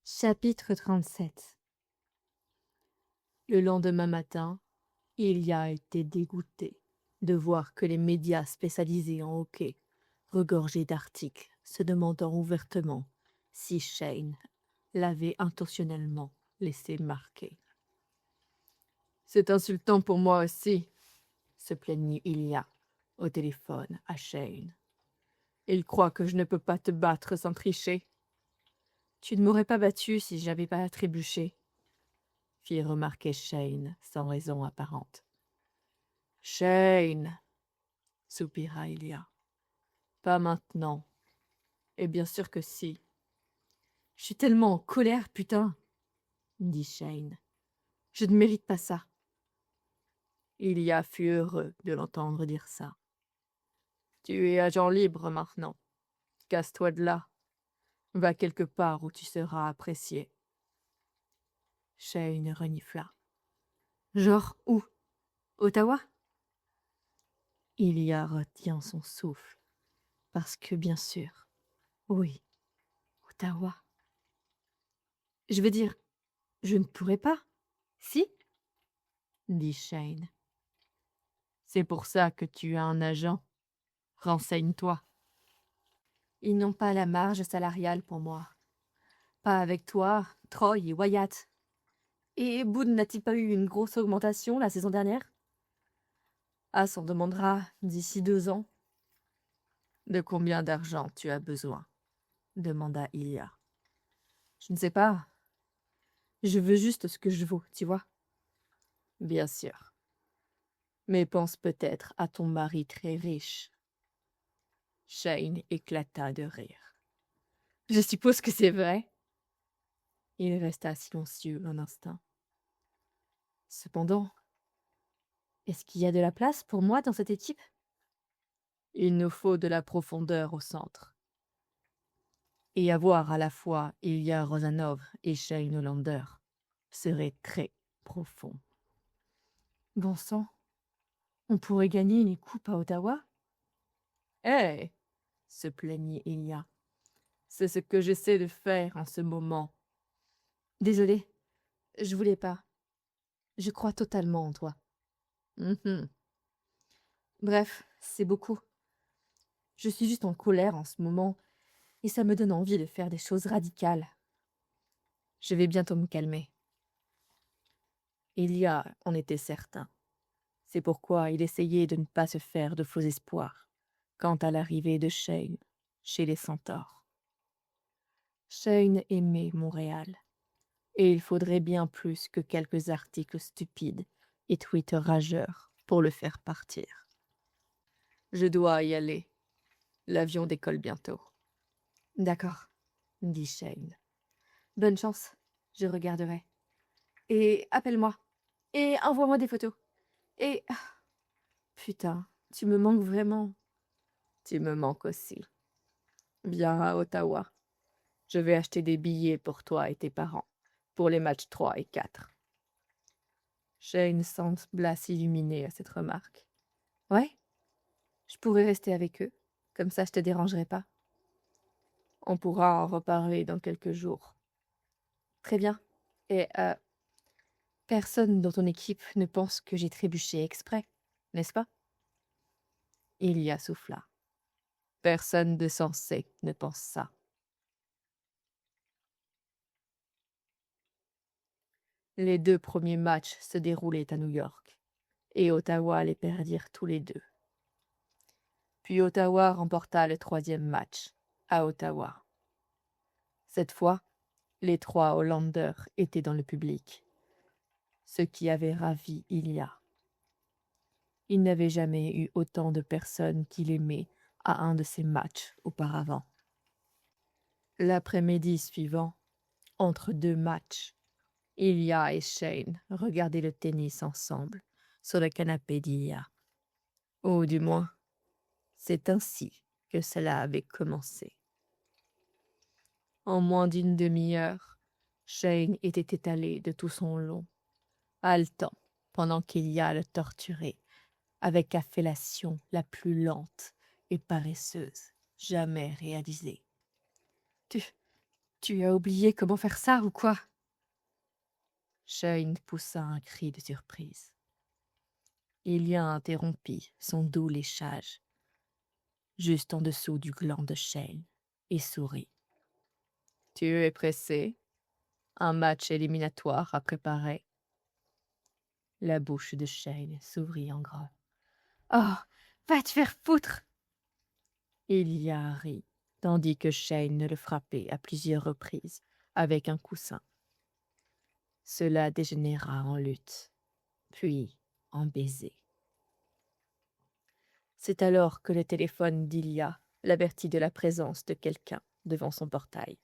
Chapitre 37. Le lendemain matin, il y a été dégoûté de voir que les médias spécialisés en hockey, regorgés d'articles, se demandant ouvertement si Shane l'avait intentionnellement laissé marquer. C'est insultant pour moi aussi, se plaignit Ilya au téléphone à Shane. Il croit que je ne peux pas te battre sans tricher. Tu ne m'aurais pas battu si j'avais pas trébuché, fit remarquer Shane sans raison apparente. Shane, soupira Ilya. Pas maintenant. Et bien sûr que si. Je suis tellement en colère, putain, dit Shane. Je ne mérite pas ça. Ilya fut heureux de l'entendre dire ça. Tu es agent libre maintenant. Casse-toi de là. Va quelque part où tu seras apprécié. Shane renifla. Genre où? Ottawa? Ilya retient son souffle. Parce que bien sûr, oui, Ottawa. Je veux dire, je ne pourrais pas. Si? Dit Shane. C'est pour ça que tu as un agent. Renseigne-toi. Ils n'ont pas la marge salariale pour moi. Pas avec toi, Troy et Wyatt. Et Boone n'a-t-il pas eu une grosse augmentation la saison dernière? Ah, s'en demandera d'ici 2 ans. De combien d'argent tu as besoin? Demanda Ilya. Je ne sais pas. Je veux juste ce que je vaux, tu vois. Bien sûr. Mais pense peut-être à ton mari très riche. Shane éclata de rire. Je suppose que c'est vrai. Il resta silencieux un instant. Cependant, est-ce qu'il y a de la place pour moi dans cette équipe? Il nous faut de la profondeur au centre. Et avoir à la fois Ilya Rozanov et Shane Hollander serait très profond. Bon sang, on pourrait gagner une coupe à Ottawa? Hé, se plaignit Ilya. C'est ce que j'essaie de faire en ce moment. Désolée, je voulais pas. Je crois totalement en toi. Bref, c'est beaucoup. Je suis juste en colère en ce moment et ça me donne envie de faire des choses radicales. Je vais bientôt me calmer. Ilya en était certain. C'est pourquoi il essayait de ne pas se faire de faux espoirs quant à l'arrivée de Shane chez les Centaures. Shane aimait Montréal, et il faudrait bien plus que quelques articles stupides et tweets rageurs pour le faire partir. Je dois y aller. L'avion décolle bientôt. D'accord, dit Shane. Bonne chance, je regarderai. Et appelle-moi. Et envoie-moi des photos. Et... Putain, tu me manques vraiment. Tu me manques aussi. Viens à Ottawa. Je vais acheter des billets pour toi et tes parents, pour les matchs 3 et 4. Shane sembla s'illuminer à cette remarque. Ouais, je pourrais rester avec eux. Comme ça, je te dérangerai pas. On pourra en reparler dans quelques jours. Très bien. Et, personne dans ton équipe ne pense que j'ai trébuché exprès, n'est-ce pas? Ilya souffla. Personne de sensé ne pense ça. Les 2 premiers matchs se déroulaient à New York, et Ottawa les perdirent tous les 2. Puis Ottawa remporta le 3e match, à Ottawa. Cette fois, les 3 Hollanders étaient dans le public, ce qui avait ravi Ilya. Il n'avait jamais eu autant de personnes qu'il aimait à un de ses matchs auparavant. L'après-midi suivant, entre 2 matchs, Ilya et Shane regardaient le tennis ensemble sur le canapé d'Ilya. Ou du moins, c'est ainsi que cela avait commencé. En moins d'une demi-heure, Shane était étalé de tout son long, haletant pendant qu'Ilya le torturait avec la fellation la plus lente et paresseuse jamais réalisée. Tu Tu as oublié comment faire ça ou quoi? Shane poussa un cri de surprise. Ilya interrompit son doux léchage, juste en dessous du gland de Shane, et sourit. Tu es pressé? Un match éliminatoire à préparer. La bouche de Shane s'ouvrit en grand. Oh, va te faire foutre! Ilya rit, tandis que Shane le frappait à plusieurs reprises avec un coussin. Cela dégénéra en lutte, puis en baiser. C'est alors que le téléphone d'Ilya l'avertit de la présence de quelqu'un devant son portail.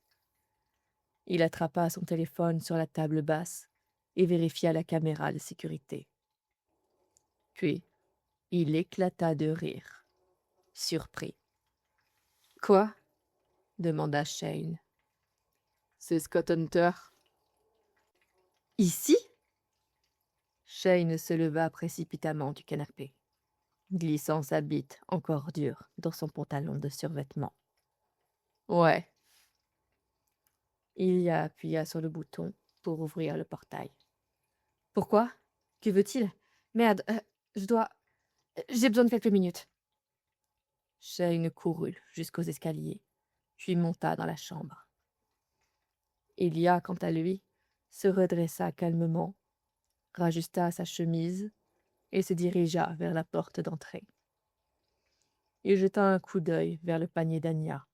Il attrapa son téléphone sur la table basse et vérifia la caméra de sécurité. Puis, il éclata de rire, surpris. « Quoi? » demanda Shane. « C'est Scott Hunter. » Ici? Shane se leva précipitamment du canapé, glissant sa bite encore dure dans son pantalon de survêtement. « Ouais. » Il y appuya sur le bouton pour ouvrir le portail. « Pourquoi? Que veut-il? Merde, j'ai besoin de quelques minutes. » Shane courut jusqu'aux escaliers, puis monta dans la chambre. Ilya, quant à lui, se redressa calmement, rajusta sa chemise et se dirigea vers la porte d'entrée. Il jeta un coup d'œil vers le panier d'Anya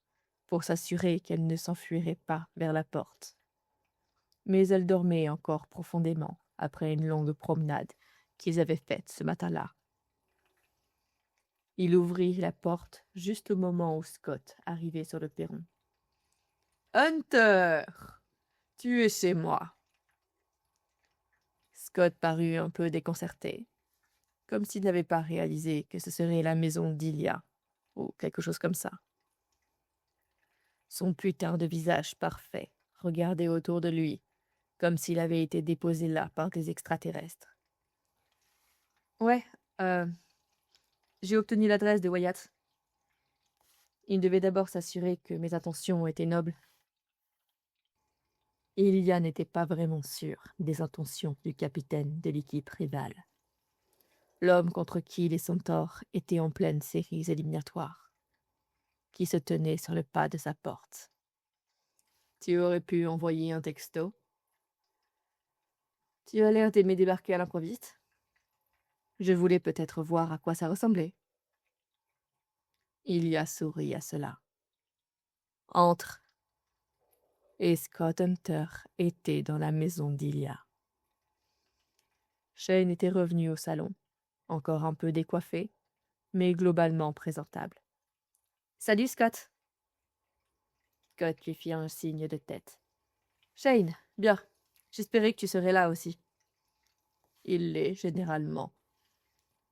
pour s'assurer qu'elle ne s'enfuirait pas vers la porte. Mais elle dormait encore profondément après une longue promenade qu'ils avaient faite ce matin-là. Il ouvrit la porte juste au moment où Scott arrivait sur le perron. « Hunter, tu es chez moi. » Scott parut un peu déconcerté, comme s'il n'avait pas réalisé que ce serait la maison d'Ilya, ou quelque chose comme ça. Son putain de visage parfait regardait autour de lui, comme s'il avait été déposé là par des extraterrestres. « Ouais, j'ai obtenu l'adresse de Wyatt. Il devait d'abord s'assurer que mes intentions étaient nobles. » Ilya n'était pas vraiment sûr des intentions du capitaine de l'équipe rivale. L'homme contre qui les Centaures étaient en pleine séries éliminatoires, qui se tenait sur le pas de sa porte. Tu aurais pu envoyer un texto. Tu as l'air d'aimer débarquer à l'improviste. Je voulais peut-être voir à quoi ça ressemblait. Ilya sourit à cela. Entre. Et Scott Hunter était dans la maison d'Ilya. Shane était revenu au salon, encore un peu décoiffé, mais globalement présentable. « Salut, Scott. » Scott lui fit un signe de tête. « Shane, bien. J'espérais que tu serais là aussi. » « Il l'est généralement, »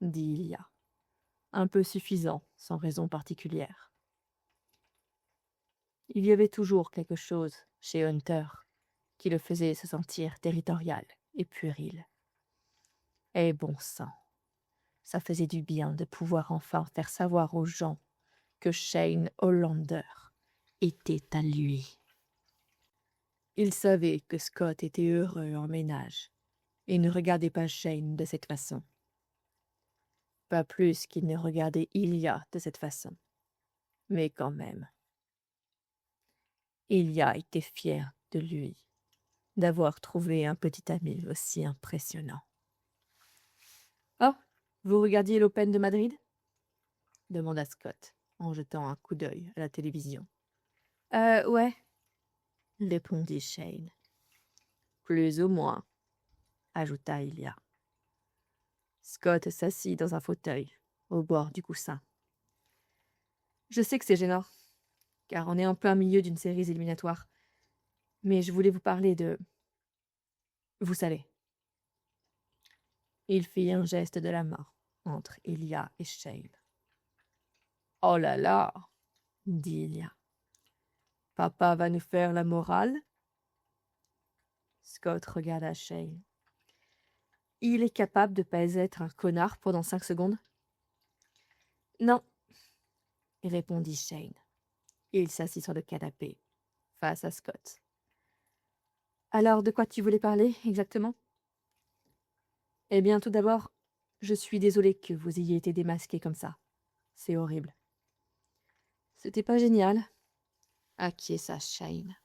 dit Ilya, un peu suffisant, sans raison particulière. Il y avait toujours quelque chose chez Hunter qui le faisait se sentir territorial et puéril. Et bon sang, ça faisait du bien de pouvoir enfin faire savoir aux gens que Shane Hollander était à lui. Il savait que Scott était heureux en ménage et ne regardait pas Shane de cette façon. Pas plus qu'il ne regardait Ilya de cette façon. Mais quand même. Ilya était fier de lui, d'avoir trouvé un petit ami aussi impressionnant. « Oh, vous regardiez l'Open de Madrid? » demanda Scott, en jetant un coup d'œil à la télévision. « Ouais. » répondit Shane. Plus ou moins, ajouta Ilya. Scott s'assit dans un fauteuil, au bord du coussin. Je sais que c'est gênant, car on est en plein milieu d'une série éliminatoire. Mais je voulais vous parler de... Vous savez. Il fit un geste de la main entre Ilya et Shane. Oh là là, dit Ilya. Papa va nous faire la morale? Scott regarda Shane. Il est capable de pas être un connard pendant 5 secondes? Non, répondit Shane. Il s'assit sur le canapé, face à Scott, Alors, de quoi tu voulais parler, exactement? Eh bien, tout d'abord, je suis désolée que vous ayez été démasqué comme ça. C'est horrible. C'était pas génial. Acquiesça Shane.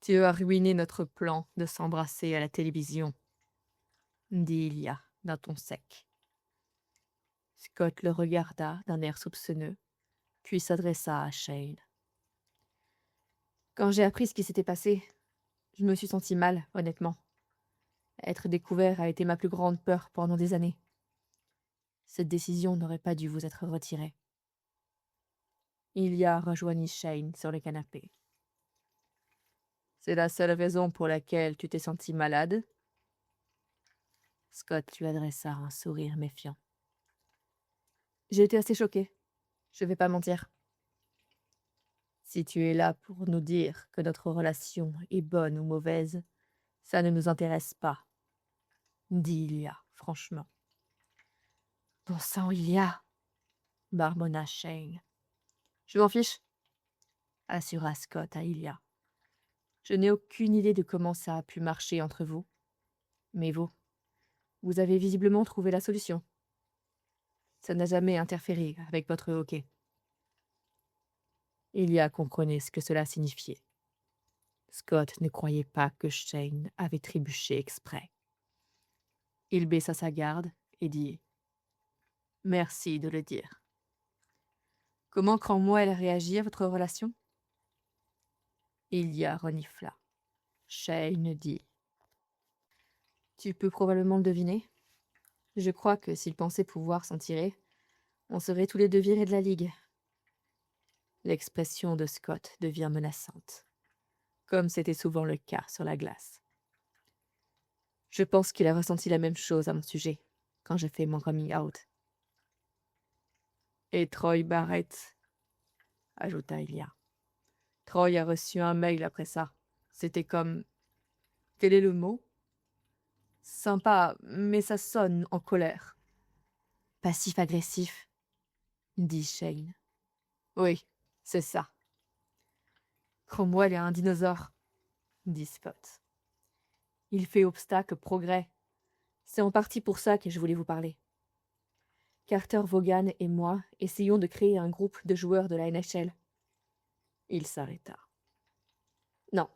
Tu as ruiné notre plan de s'embrasser à la télévision, dit Ilia d'un ton sec. Scott le regarda d'un air soupçonneux, puis s'adressa à Shane. Quand j'ai appris ce qui s'était passé, je me suis sentie mal, honnêtement. Être découvert a été ma plus grande peur pendant des années. Cette décision n'aurait pas dû vous être retirée. Ilia rejoignit Shane sur le canapé. C'est la seule raison pour laquelle tu t'es senti malade? Scott lui adressa un sourire méfiant. J'ai été assez choquée. Je vais pas mentir. Si tu es là pour nous dire que notre relation est bonne ou mauvaise, ça ne nous intéresse pas, dit Ilia franchement. Bon sang, Ilia, Marmonna Shane, je m'en fiche. assura Scott à Ilia. Je n'ai aucune idée de comment ça a pu marcher entre vous. Mais vous avez visiblement trouvé la solution. Ça n'a jamais interféré avec votre hockey. Ilia comprenait ce que cela signifiait. Scott ne croyait pas que Shane avait trébuché exprès. Il baissa sa garde et dit « Merci de le dire. » Comment Cromwell réagit à votre relation? Ilia renifla. Shane dit « Tu peux probablement le deviner. Je crois que s'il pensait pouvoir s'en tirer, on serait tous les deux virés de la Ligue. » L'expression de Scott devient menaçante, comme c'était souvent le cas sur la glace. Je pense qu'il a ressenti la même chose à mon sujet, quand j'ai fait mon coming out. Et Troy Barrett, ajouta Ilia. Troy a reçu un mail après ça. C'était comme... Quel est le mot? Sympa, mais ça sonne en colère. Passif-agressif, dit Shane. Oui, c'est ça. Cromwell est un dinosaure, dit Scott. Il fait obstacle au progrès. C'est en partie pour ça que je voulais vous parler. Carter Vaughan et moi essayons de créer un groupe de joueurs de la NHL. Il s'arrêta. Non,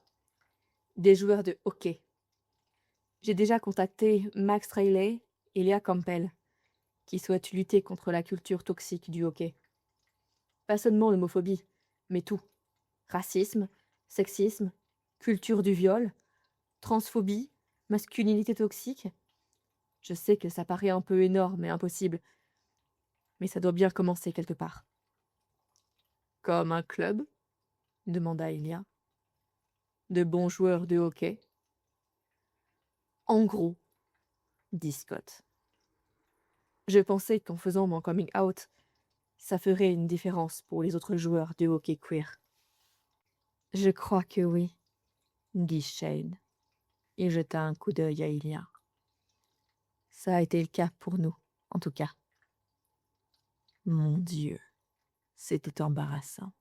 des joueurs de hockey. J'ai déjà contacté Max Rayleigh et Léa Campbell, qui souhaitent lutter contre la culture toxique du hockey. Pas seulement l'homophobie, mais tout. Racisme, sexisme, culture du viol, transphobie, masculinité toxique. Je sais que ça paraît un peu énorme et impossible, mais ça doit bien commencer quelque part. Comme un club? Demanda Ilia. De bons joueurs de hockey? En gros, dit Scott. Je pensais qu'en faisant mon coming out, ça ferait une différence pour les autres joueurs de hockey queer. Je crois que oui, dit Shane. Il jeta un coup d'œil à Ilia. Ça a été le cas pour nous, en tout cas. Mon Dieu, c'était embarrassant.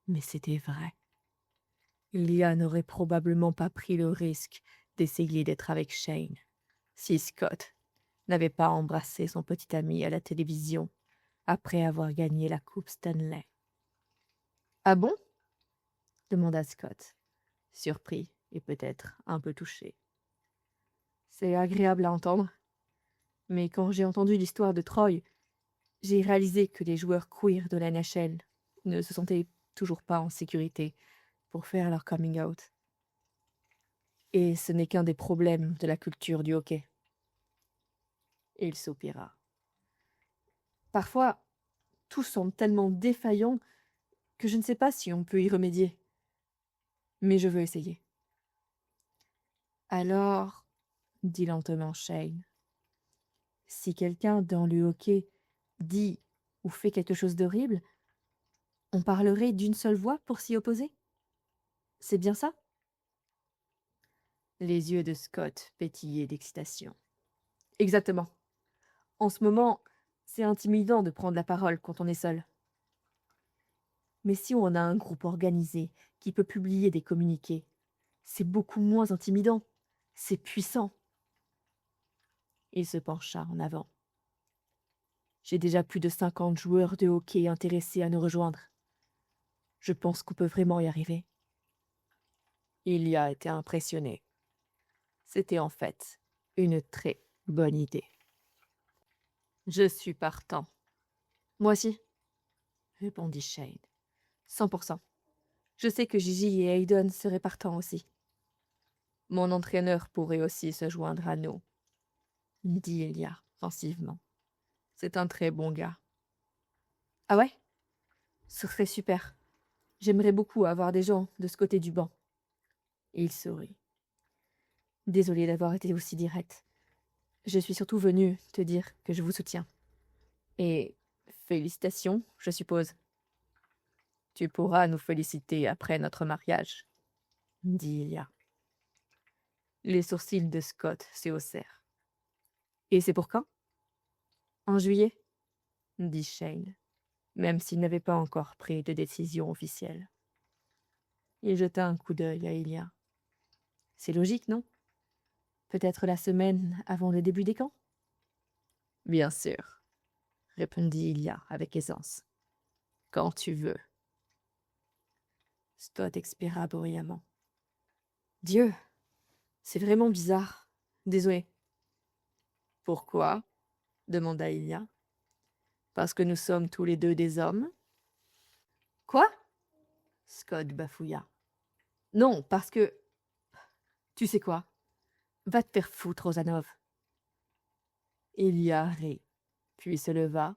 Mais c'était vrai. Ilia n'aurait probablement pas pris le risque d'essayer d'être avec Shane si Scott n'avait pas embrassé son petit ami à la télévision après avoir gagné la Coupe Stanley. « Ah bon ?» demanda Scott, surpris et peut-être un peu touché. C'est agréable à entendre. Mais quand j'ai entendu l'histoire de Troy, j'ai réalisé que les joueurs queer de la NHL ne se sentaient toujours pas en sécurité pour faire leur coming out. Et ce n'est qu'un des problèmes de la culture du hockey. Il soupira. Parfois, tout semble tellement défaillant que je ne sais pas si on peut y remédier. Mais je veux essayer. Alors, dit lentement Shane, si quelqu'un dans le hockey dit ou fait quelque chose d'horrible, on parlerait d'une seule voix pour s'y opposer? C'est bien ça? Les yeux de Scott pétillaient d'excitation. Exactement. En ce moment, c'est intimidant de prendre la parole quand on est seul. Mais si on a un groupe organisé qui peut publier des communiqués, C'est beaucoup moins intimidant. C'est puissant. Il se pencha en avant. J'ai déjà plus de 50 joueurs de hockey intéressés à nous rejoindre. Je pense qu'on peut vraiment y arriver. Il y a été impressionné. C'était en fait une très bonne idée. Je suis partant, Moi aussi, répondit Shane. 100%. Je sais que Gigi et Hayden seraient partants aussi. Mon entraîneur pourrait aussi se joindre à nous, dit Elia pensivement. C'est un très bon gars. Ah ouais? Ce serait super. J'aimerais beaucoup avoir des gens de ce côté du banc. Il sourit. Désolée d'avoir été aussi direct. Je suis surtout venue te dire que je vous soutiens. Et félicitations, je suppose. Tu pourras nous féliciter après notre mariage, dit Elia. Les sourcils de Scott se haussèrent. Et c'est pour quand? En juillet? Dit Shane, même s'il n'avait pas encore pris de décision officielle. Il jeta un coup d'œil à Elia. C'est logique, non? Peut-être la semaine avant le début des camps? Bien sûr, répondit Elia avec aisance. Quand tu veux. Scott expira bruyamment. Dieu, c'est vraiment bizarre. Désolé. Pourquoi? Demanda Elia. Parce que nous sommes tous les deux des hommes? Quoi? Scott bafouilla. Non, parce que... Tu sais quoi? Va te faire foutre, Rosanov. Elia rit, puis se leva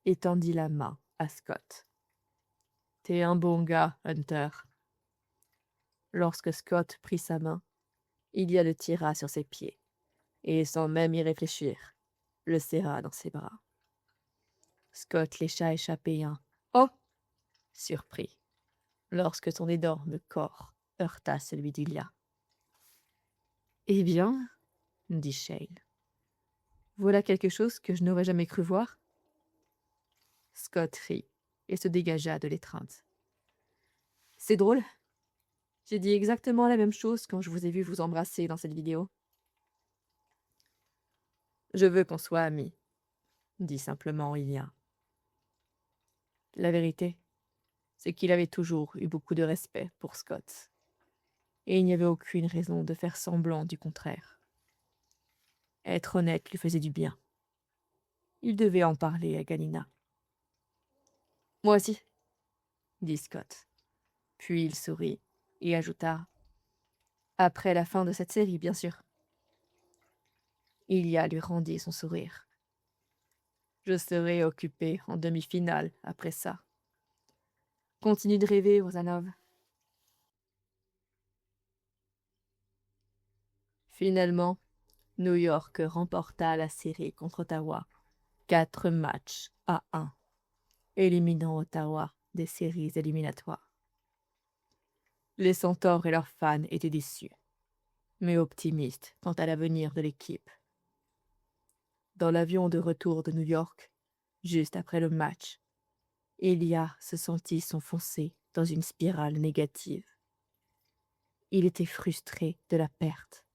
et tendit la main à Scott. T'es un bon gars, Hunter. Lorsque Scott prit sa main, Elia le tira sur ses pieds, et sans même y réfléchir, le serra dans ses bras. Scott laissa échapper un « Oh !» surpris, lorsque son énorme corps heurta celui d'Elia. « Eh bien, dit Shane. Voilà quelque chose que je n'aurais jamais cru voir. » Scott rit et se dégagea de l'étreinte. « C'est drôle. J'ai dit exactement la même chose quand je vous ai vu vous embrasser dans cette vidéo. » « Je veux qu'on soit amis, » dit simplement Elia. La vérité, c'est qu'il avait toujours eu beaucoup de respect pour Scott, et il n'y avait aucune raison de faire semblant du contraire. Être honnête lui faisait du bien. Il devait en parler à Galina. « Moi aussi, » dit Scott. Puis il sourit et ajouta « Après la fin de cette série, bien sûr. » Elia lui rendit son sourire. « Je serai occupé en demi-finale après ça. » Continue de rêver, Rosanov. Finalement, New York remporta la série contre Ottawa, 4-1, éliminant Ottawa des séries éliminatoires. Les Centaures et leurs fans étaient déçus, mais optimistes quant à l'avenir de l'équipe. Dans l'avion de retour de New York, juste après le match, Elia se sentit s'enfoncer dans une spirale négative. Il était frustré de la perte.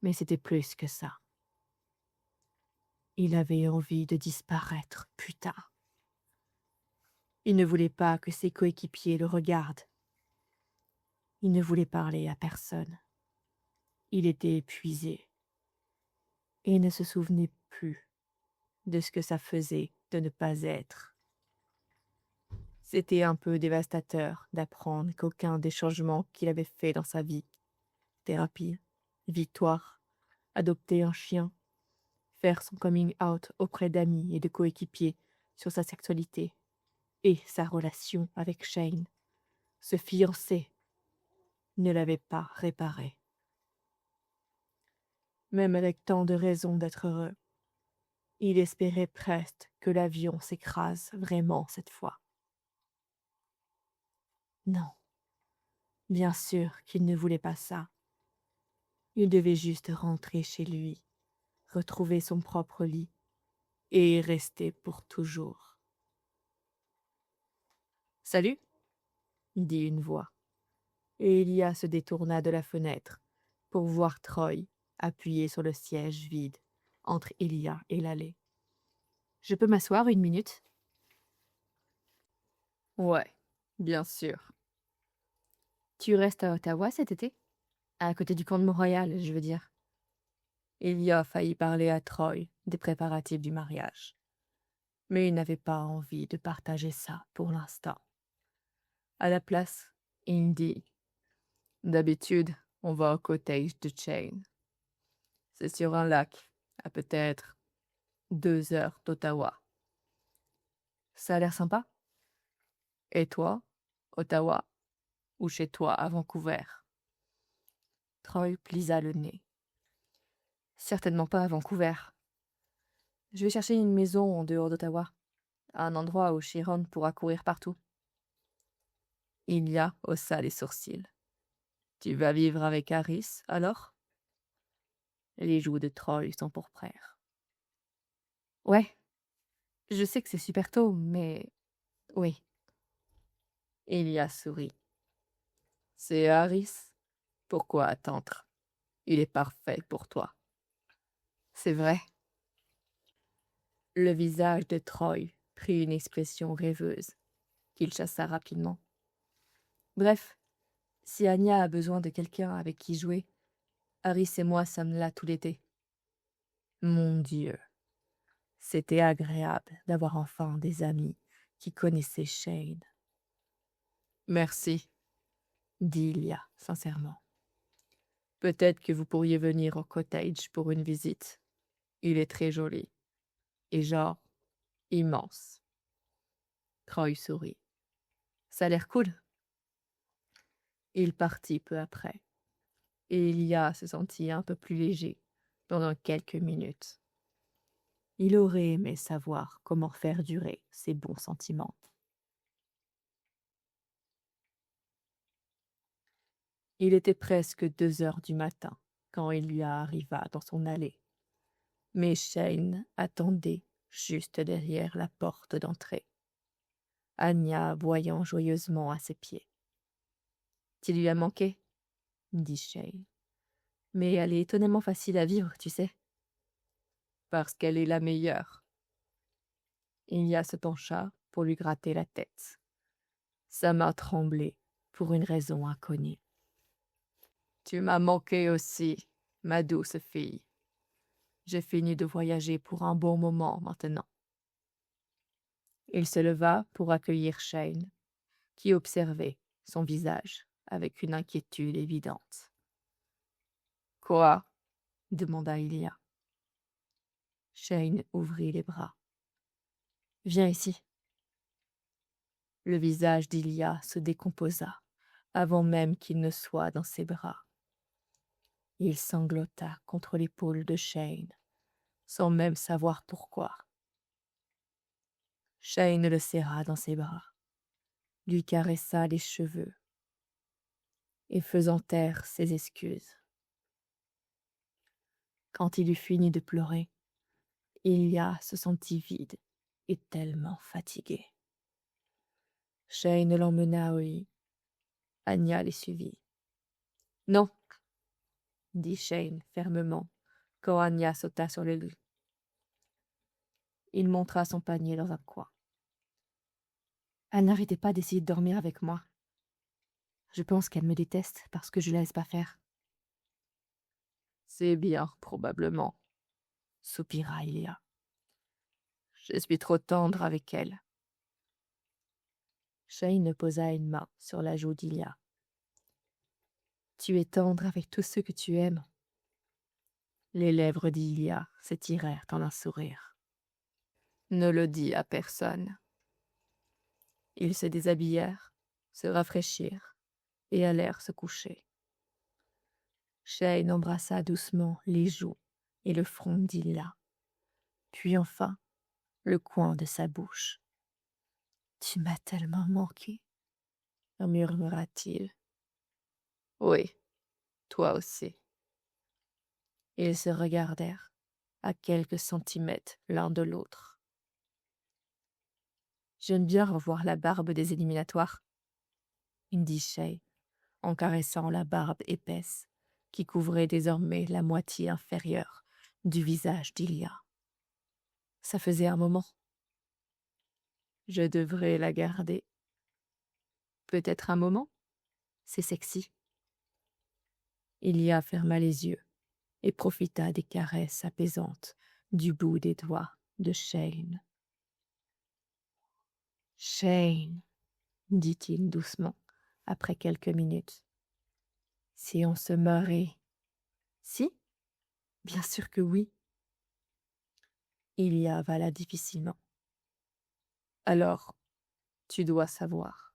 Mais c'était plus que ça. Il avait envie de disparaître plus tard. Il ne voulait pas que ses coéquipiers le regardent. Il ne voulait parler à personne. Il était épuisé et ne se souvenait plus de ce que ça faisait de ne pas être. C'était un peu dévastateur d'apprendre qu'aucun des changements qu'il avait faits dans sa vie, thérapie, victoire, adopter un chien, faire son coming out auprès d'amis et de coéquipiers sur sa sexualité et sa relation avec Shane, se fiancer, ne l'avait pas réparé. Même avec tant de raisons d'être heureux, il espérait presque que l'avion s'écrase vraiment cette fois. Non, bien sûr qu'il ne voulait pas ça. Il devait juste rentrer chez lui, retrouver son propre lit et y rester pour toujours. « Salut !» dit une voix. et Elia se détourna de la fenêtre pour voir Troy appuyé sur le siège vide entre Elia et l'allée. « Je peux m'asseoir 1 minute ?»« Ouais, bien sûr. »« Tu restes à Ottawa cet été? À côté du camp de Mont-Royal, je veux dire. » Elia faillit parler à Troy des préparatifs du mariage, mais il n'avait pas envie de partager ça pour l'instant. À la place, il dit « D'habitude, on va au cottage de Shane. C'est sur un lac, à peut-être 2 heures d'Ottawa. Ça a l'air sympa? Et toi, Ottawa, ou chez toi à Vancouver? » Troy plisa le nez. « Certainement pas à Vancouver. Je vais chercher une maison en dehors d'Ottawa, un endroit où Chiron pourra courir partout. » Ilia haussa les sourcils. « Tu vas vivre avec Harris, alors? » Les joues de Troy s'empourprèrent. « Ouais, je sais que c'est super tôt, mais oui. » Ilia sourit. « C'est Harris? Pourquoi attendre? Il est parfait pour toi. » « C'est vrai. » Le visage de Troy prit une expression rêveuse, qu'il chassa rapidement. « Bref, si Anya a besoin de quelqu'un avec qui jouer, Harris et moi sommes là tout l'été. » Mon Dieu, c'était agréable d'avoir enfin des amis qui connaissaient Shane. « Merci, » dit Ilia sincèrement. « Peut-être que vous pourriez venir au cottage pour une visite. Il est très joli. Et genre, immense. » Troy sourit. « Ça a l'air cool. » Il partit peu après, et Ilia se sentit un peu plus léger pendant quelques minutes. Il aurait aimé savoir comment faire durer ses bons sentiments. Il était presque 2 heures du matin quand Ilia arriva dans son allée. Mais Shane attendait juste derrière la porte d'entrée, Anya aboyant joyeusement à ses pieds. « Tu lui as manqué ?» dit Shane. « Mais elle est étonnamment facile à vivre, tu sais. » « Parce qu'elle est la meilleure. » Ilia se pencha pour lui gratter la tête. Sa main tremblait pour une raison inconnue. « Tu m'as manqué aussi, ma douce fille. J'ai fini de voyager pour un bon moment maintenant. » Il se leva pour accueillir Shane, qui observait son visage avec une inquiétude évidente. « Quoi ?» demanda Ilia. Shane ouvrit les bras. « Viens ici. » Le visage d'Ilia se décomposa avant même qu'il ne soit dans ses bras. Il sanglota contre l'épaule de Shane, sans même savoir pourquoi. Shane le serra dans ses bras, lui caressa les cheveux et faisant taire ses excuses. Quand il eut fini de pleurer, Ilia se sentit vide et tellement fatiguée. Shane l'emmena au lit. Anya les suivit. « Non, » dit Shane fermement, quand Anya sauta sur le lit. Il montra son panier dans un coin. Elle n'arrêtait pas d'essayer de dormir avec moi. Je pense qu'elle me déteste parce que je la laisse pas faire. C'est bien, probablement, soupira Ilia. Je suis trop tendre avec elle. Shane posa une main sur la joue d'Ilia. Tu es tendre avec tous ceux que tu aimes. Les lèvres d'Ilia s'étirèrent en un sourire. Ne le dis à personne. Ils se déshabillèrent, se rafraîchirent et allèrent se coucher. Shane embrassa doucement les joues et le front d'Ilia, puis enfin le coin de sa bouche. « Tu m'as tellement manqué, » murmura-t-il. « Oui, toi aussi. » Ils se regardèrent à quelques centimètres l'un de l'autre. « J'aime bien revoir la barbe des éliminatoires, » dit Shay, en caressant la barbe épaisse qui couvrait désormais la moitié inférieure du visage d'Ilia. Ça faisait un moment. Je devrais la garder. Peut-être un moment? C'est sexy. Ilia ferma les yeux et profita des caresses apaisantes du bout des doigts de Shane. Shane, dit-il doucement, après quelques minutes. Si on se mariait. Si? Bien sûr que oui. Il y avala difficilement. Alors, tu dois savoir.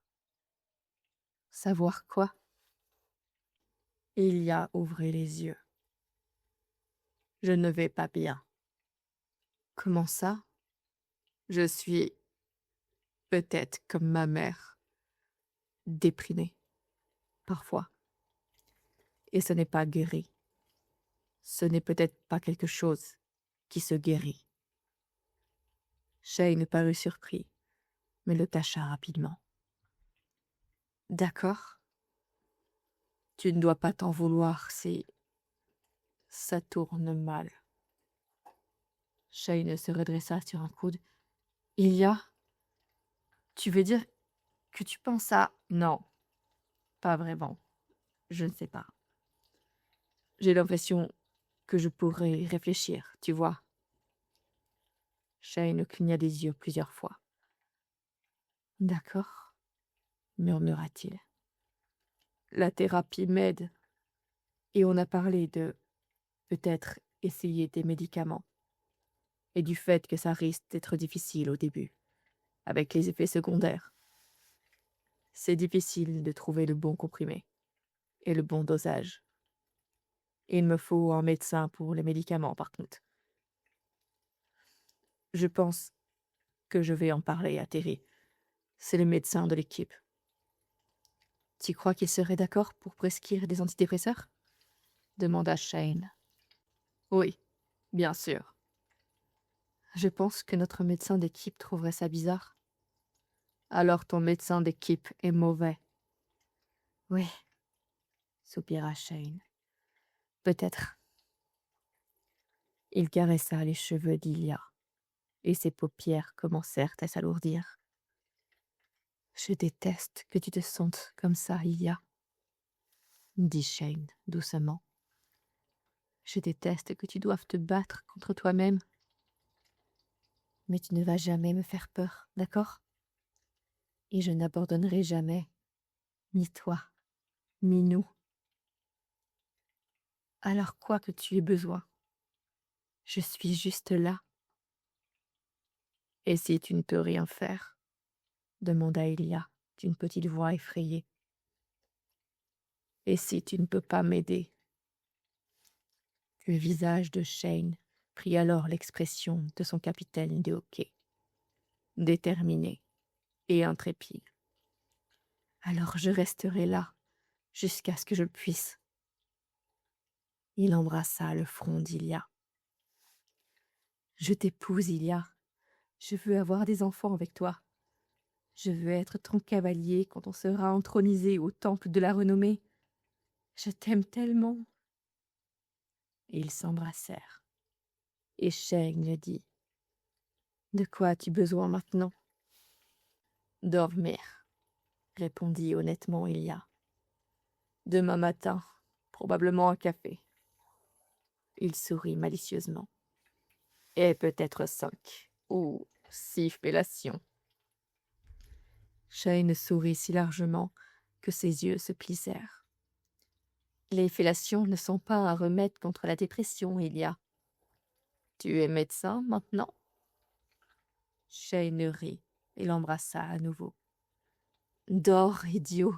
Savoir quoi? Il y a ouvert les yeux. Je ne vais pas bien. Comment ça? Je suis peut-être comme ma mère, déprimée, parfois. Et ce n'est pas guéri. Ce n'est peut-être pas quelque chose qui se guérit. Shane parut surpris, mais le cacha rapidement. D'accord. Tu ne dois pas t'en vouloir si ça tourne mal. Shane se redressa sur un coude. Il y a... Tu veux dire que tu penses à... Non, pas vraiment. Je ne sais pas. J'ai l'impression que je pourrais y réfléchir, tu vois. Shane cligna des yeux plusieurs fois. D'accord, murmura-t-il. La thérapie m'aide. Et on a parlé de peut-être essayer des médicaments. Et du fait que ça risque d'être difficile au début, avec les effets secondaires. C'est difficile de trouver le bon comprimé et le bon dosage. Il me faut un médecin pour les médicaments, par contre. Je pense que je vais en parler à Terry. C'est le médecin de l'équipe. Tu crois qu'il serait d'accord pour prescrire des antidépresseurs? Demanda Shane. Oui, bien sûr. Je pense que notre médecin d'équipe trouverait ça bizarre. Alors ton médecin d'équipe est mauvais. Oui, soupira Shane. Peut-être. Il caressa les cheveux d'Ilia, et ses paupières commencèrent à s'alourdir. Je déteste que tu te sentes comme ça, Ilia, dit Shane doucement. Je déteste que tu doives te battre contre toi-même. Mais tu ne vas jamais me faire peur, d'accord? Et je n'abandonnerai jamais, ni toi, ni nous. Alors quoi que tu aies besoin, je suis juste là. Et si tu ne peux rien faire? Demanda Ilia d'une petite voix effrayée. Et si tu ne peux pas m'aider? Le visage de Shane prit alors l'expression de son capitaine de hockey, déterminé et intrépide. Alors je resterai là, jusqu'à ce que je le puisse. Il embrassa le front d'Ilia. Je t'épouse, Ilia. Je veux avoir des enfants avec toi. Je veux être ton cavalier quand on sera intronisé au temple de la renommée. Je t'aime tellement. Et ils s'embrassèrent. Et Shane dit: De quoi as-tu besoin maintenant? Dormir, répondit honnêtement Ilia. Demain matin, probablement un café. Il sourit malicieusement. Et peut-être 5 ou 6 fellations. Shane sourit si largement que ses yeux se plissèrent. Les fellations ne sont pas un remède contre la dépression, Ilia. Tu es médecin maintenant? Shane rit et l'embrassa à nouveau. Dors, idiot,